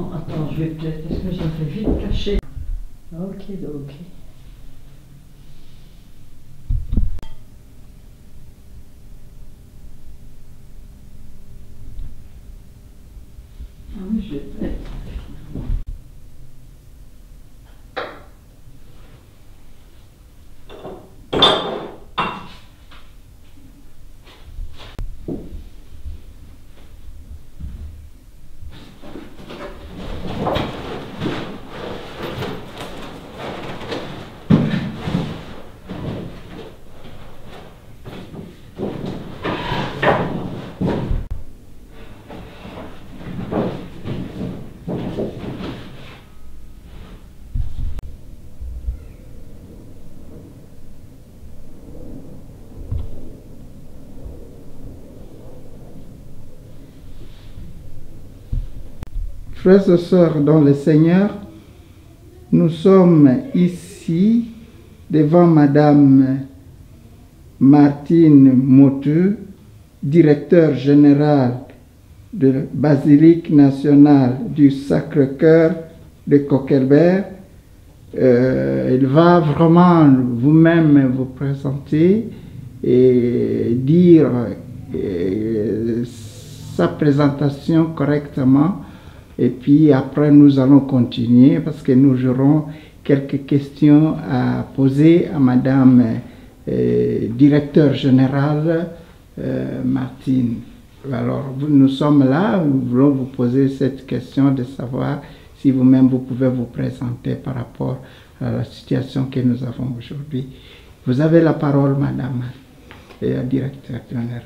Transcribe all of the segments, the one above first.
Non, attends, je vais peut-être, est-ce que je vais vite cacher? Ok, ok. Ah oui, je vais peut-être. Frères et sœurs dans le Seigneur, nous sommes ici devant Madame Martine Motu, directeur général de la Basilique nationale du Sacré-Cœur de Kokelber. Elle va vraiment vous-même vous présenter et dire sa présentation correctement. Et puis après, nous allons continuer parce que nous aurons quelques questions à poser à Madame directeur général Martine. Alors, nous sommes là, nous voulons vous poser cette question de savoir si vous-même vous pouvez vous présenter par rapport à la situation que nous avons aujourd'hui. Vous avez la parole, Madame directeur général.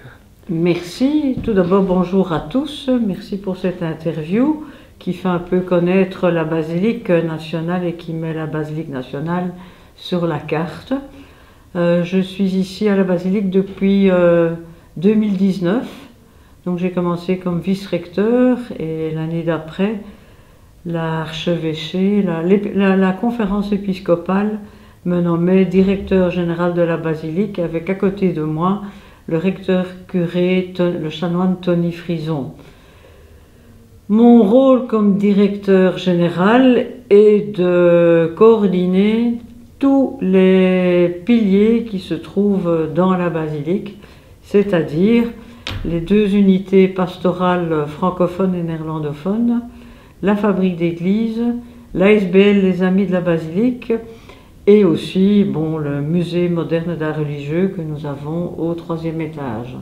Merci. Tout d'abord, bonjour à tous. Merci pour cette interview qui fait un peu connaître la Basilique nationale et qui met la Basilique nationale sur la carte. Je suis ici à la Basilique depuis 2019. Donc j'ai commencé comme vice-recteur et l'année d'après, l'archevêché, la conférence épiscopale me nommait directeur général de la Basilique avec à côté de moi le recteur curé, le chanoine Tony Frison. Mon rôle comme directeur général est de coordonner tous les piliers qui se trouvent dans la basilique, c'est-à-dire les deux unités pastorales francophones et néerlandophones, la fabrique d'église, l'ASBL Les Amis de la Basilique et aussi le musée moderne d'art religieux que nous avons au 3e étage.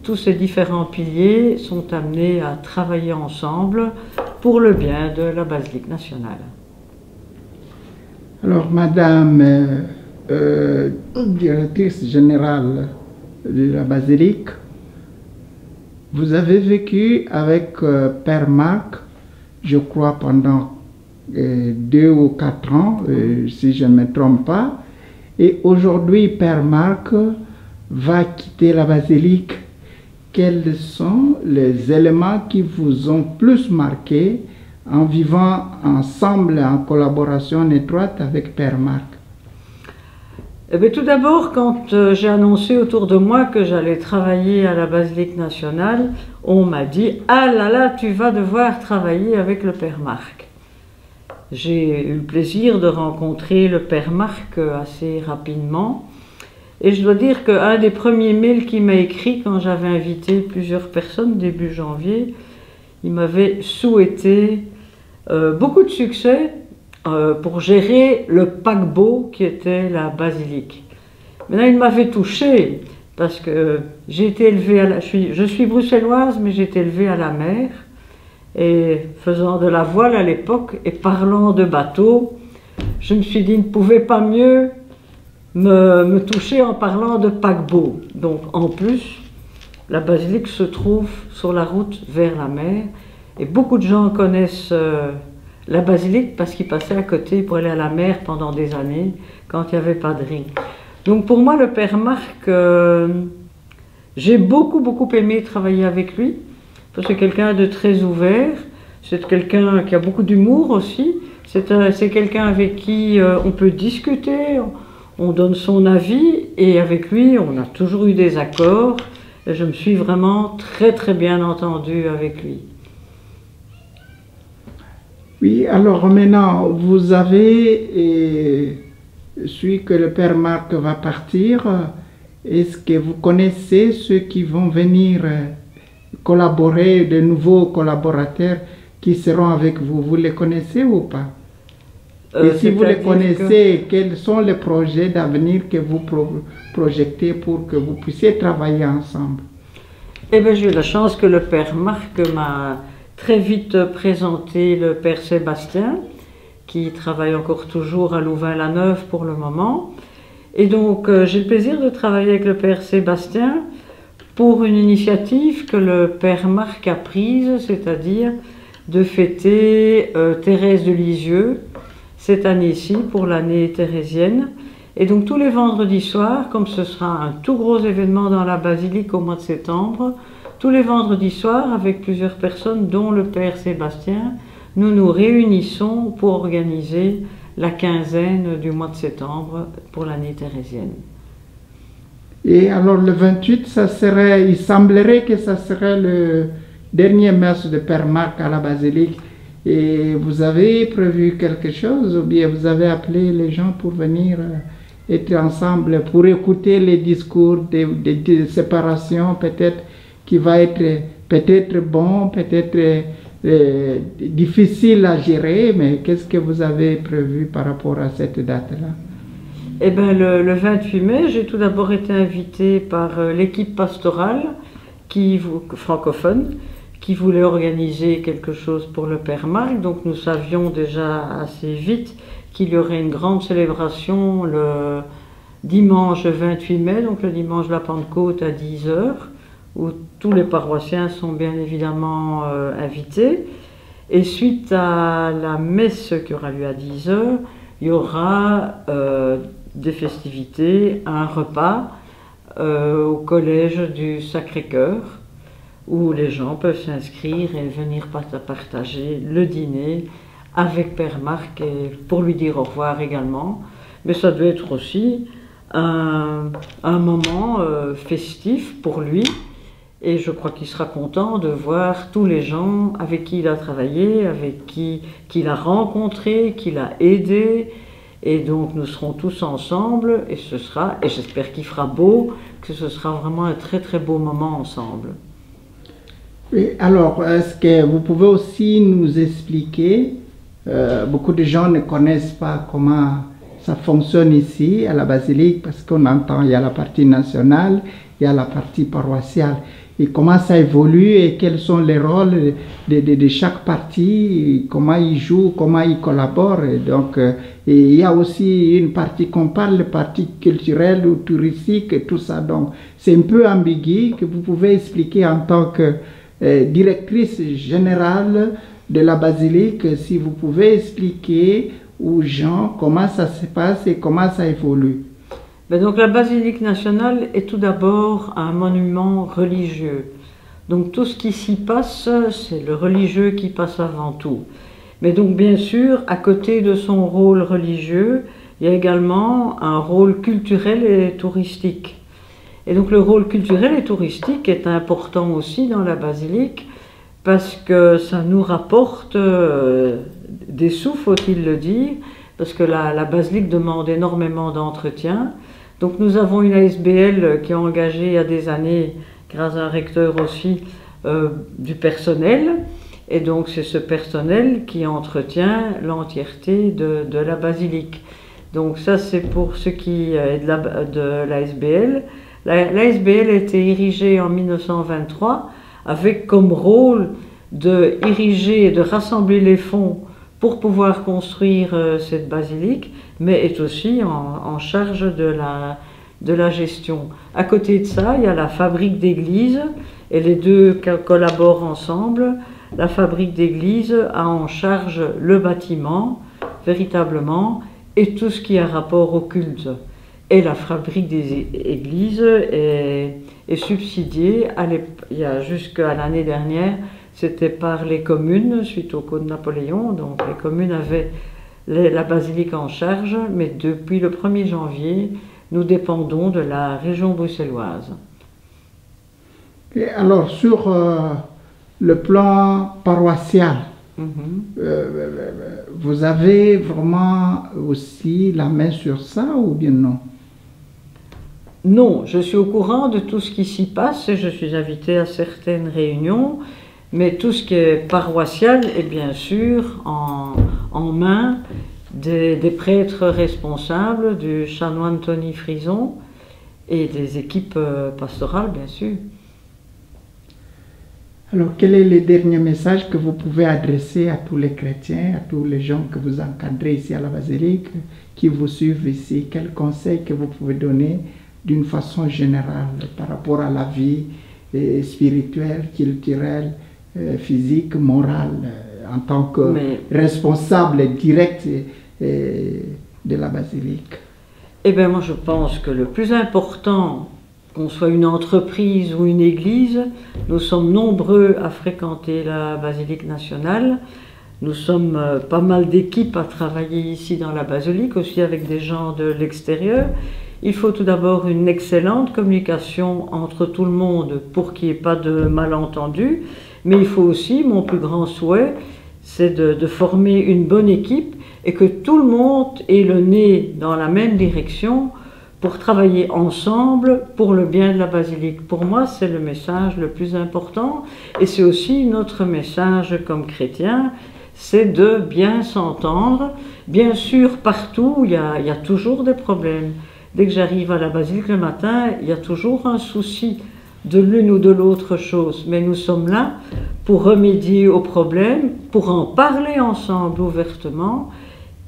Tous ces différents piliers sont amenés à travailler ensemble pour le bien de la Basilique nationale. Alors, Madame directrice générale de la Basilique, vous avez vécu avec Père Marc, je crois, pendant 2 ou 4 ans, si je ne me trompe pas. Et aujourd'hui, Père Marc va quitter la Basilique. Quels sont les éléments qui vous ont plus marqué en vivant ensemble, en collaboration étroite avec Père Marc? Eh bien, tout d'abord, quand j'ai annoncé autour de moi que j'allais travailler à la Basilique nationale, on m'a dit « Ah là là, tu vas devoir travailler avec le Père Marc ». J'ai eu le plaisir de rencontrer le Père Marc assez rapidement. Et je dois dire qu'un des premiers mails qu'il m'a écrit quand j'avais invité plusieurs personnes début janvier, il m'avait souhaité beaucoup de succès pour gérer le paquebot qui était la basilique. Maintenant, il m'avait touché parce que j'ai été élevée à je suis bruxelloise, mais j'ai été élevée à la mer et faisant de la voile à l'époque et parlant de bateau, je me suis dit, il ne pouvait pas mieux me toucher en parlant de paquebot. Donc en plus, la basilique se trouve sur la route vers la mer et beaucoup de gens connaissent la basilique parce qu'ils passaient à côté pour aller à la mer pendant des années quand il n'y avait pas de ring. Donc pour moi, le Père Marc, j'ai beaucoup aimé travailler avec lui parce que c'est quelqu'un de très ouvert, c'est quelqu'un qui a beaucoup d'humour aussi, c'est quelqu'un avec qui on peut discuter, on donne son avis et avec lui, on a toujours eu des accords. Et je me suis vraiment très bien entendue avec lui. Oui, alors maintenant, vous avez su que le Père Marc va partir. Est-ce que vous connaissez ceux qui vont venir collaborer, de nouveaux collaborateurs qui seront avec vous? Vous les connaissez ou pas? Et si vous les connaissez, quels sont les projets d'avenir que vous projetez pour que vous puissiez travailler ensemble? Eh bien, j'ai eu la chance que le Père Marc m'a très vite présenté le Père Sébastien, qui travaille encore toujours à Louvain-la-Neuve pour le moment. Et donc, j'ai le plaisir de travailler avec le Père Sébastien pour une initiative que le Père Marc a prise, c'est-à-dire de fêter Thérèse de Lisieux cette année-ci pour l'année thérésienne. Et donc tous les vendredis soirs, comme ce sera un tout gros événement dans la basilique au mois de septembre, tous les vendredis soirs, avec plusieurs personnes, dont le Père Sébastien, nous nous réunissons pour organiser la quinzaine du mois de septembre pour l'année thérésienne. Et alors le 28, il semblerait que ça serait le dernier messe de Père Marc à la basilique. Et vous avez prévu quelque chose ou bien vous avez appelé les gens pour venir être ensemble, pour écouter les discours de séparation peut-être qui va être peut-être bon, peut-être difficile à gérer, mais qu'est-ce que vous avez prévu par rapport à cette date-là? Eh bien, le 28 mai, j'ai tout d'abord été invitée par l'équipe pastorale francophone qui voulait organiser quelque chose pour le Père Marc. Donc nous savions déjà assez vite qu'il y aurait une grande célébration le dimanche 28 mai, donc le dimanche de la Pentecôte à 10 h, où tous les paroissiens sont bien évidemment invités. Et suite à la messe qui aura lieu à 10 h, il y aura des festivités, un repas au collège du Sacré-Cœur, où les gens peuvent s'inscrire et venir partager le dîner avec Père Marc et pour lui dire au revoir également. Mais ça doit être aussi un moment festif pour lui, et je crois qu'il sera content de voir tous les gens avec qui il a travaillé, avec qui qu'il a rencontré, qu'il a aidé. Et donc nous serons tous ensemble et j'espère qu'il fera beau, que ce sera vraiment un très très beau moment ensemble. Oui, alors, est-ce que vous pouvez aussi nous expliquer, beaucoup de gens ne connaissent pas comment ça fonctionne ici à la basilique, parce qu'on entend, il y a la partie nationale, il y a la partie paroissiale, et comment ça évolue et quels sont les rôles de chaque partie, comment ils jouent, comment ils collaborent. Et donc, et il y a aussi une partie qu'on parle, la partie culturelle ou touristique et tout ça. Donc, c'est un peu ambigu que vous pouvez expliquer en tant que directrice générale de la basilique, si vous pouvez expliquer aux gens comment ça se passe et comment ça évolue. Donc la basilique nationale est tout d'abord un monument religieux. Donc tout ce qui s'y passe, c'est le religieux qui passe avant tout. Mais donc bien sûr, à côté de son rôle religieux, il y a également un rôle culturel et touristique. Et donc le rôle culturel et touristique est important aussi dans la basilique parce que ça nous rapporte des sous, faut-il le dire, parce que la basilique demande énormément d'entretien. Donc nous avons une ASBL qui a engagé il y a des années, grâce à un recteur aussi, du personnel. Et donc c'est ce personnel qui entretient l'entièreté de la basilique. Donc ça c'est pour ce qui est de l'ASBL. L'ASBL a été érigée en 1923 avec comme rôle de ériger et de rassembler les fonds pour pouvoir construire cette basilique, mais est aussi en charge de la gestion. À côté de ça, il y a la fabrique d'église, et les deux collaborent ensemble. La fabrique d'église a en charge le bâtiment, véritablement, et tout ce qui a rapport au culte. Et la fabrique des églises est subsidiée, jusqu'à l'année dernière, c'était par les communes, suite au Code Napoléon. Donc les communes avaient la basilique en charge, mais depuis le 1er janvier, nous dépendons de la région bruxelloise. Et alors sur le plan paroissial, Vous avez vraiment aussi la main sur ça ou bien non? Non, je suis au courant de tout ce qui s'y passe et je suis invitée à certaines réunions, mais tout ce qui est paroissial est bien sûr en main des prêtres responsables, du chanoine Tony Frison et des équipes pastorales, bien sûr. Alors, quel est le dernier message que vous pouvez adresser à tous les chrétiens, à tous les gens que vous encadrez ici à la basilique, qui vous suivent ici? Quel conseil que vous pouvez donner d'une façon générale par rapport à la vie spirituelle, culturelle, physique, morale, en tant que responsable direct de la basilique? Eh bien, moi je pense que le plus important, qu'on soit une entreprise ou une église, nous sommes nombreux à fréquenter la basilique nationale. Nous sommes pas mal d'équipes à travailler ici dans la basilique, aussi avec des gens de l'extérieur. Il faut tout d'abord une excellente communication entre tout le monde pour qu'il n'y ait pas de malentendus. Mais il faut aussi, mon plus grand souhait, c'est de former une bonne équipe et que tout le monde ait le nez dans la même direction pour travailler ensemble pour le bien de la basilique. Pour moi, c'est le message le plus important et c'est aussi notre message comme chrétiens, c'est de bien s'entendre. Bien sûr, partout, il y a toujours des problèmes. Dès que j'arrive à la basilique le matin, il y a toujours un souci de l'une ou de l'autre chose. Mais nous sommes là pour remédier aux problèmes, pour en parler ensemble ouvertement.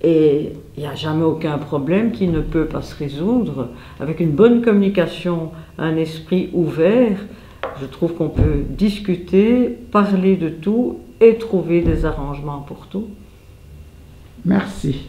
Et il n'y a jamais aucun problème qui ne peut pas se résoudre. Avec une bonne communication, un esprit ouvert, je trouve qu'on peut discuter, parler de tout et trouver des arrangements pour tout. Merci.